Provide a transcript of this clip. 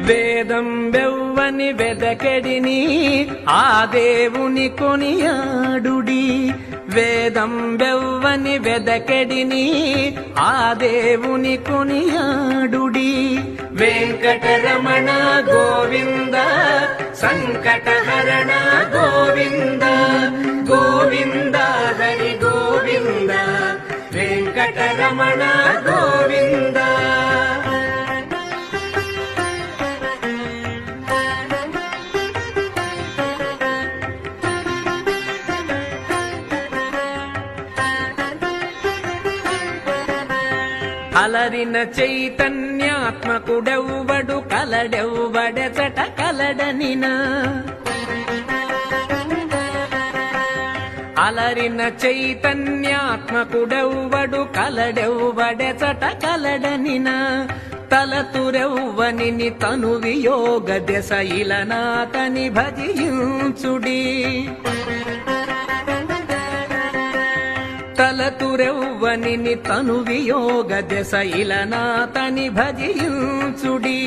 వేదం వెవ్వని వెదకెడిని ఆ దేవుని కొనియాడుడి. వేదం వెవ్వని వెదకెడిని ఆ దేవుని కొనియాడుడి. వెంకటరమణ గోవింద సంకటహరణ గోవింద గోవింద హరి గోవింద వెంకటరమణ గోవింద. అలరిన చైతన్యాత్మకుడెవ్వడు కలడెవ్వడెచట కలడనినా. అలరిన చైతన్యాత్మకుడెవ్వడు కలడెవ్వడెచట కలడనినా. తలతురెవ్వనిని తను వియోగ దశ ఇలనాతని భజించుడి. తలతురెవ్వనిని తను వియోగ దశ ఇలనాతని భజించుడి.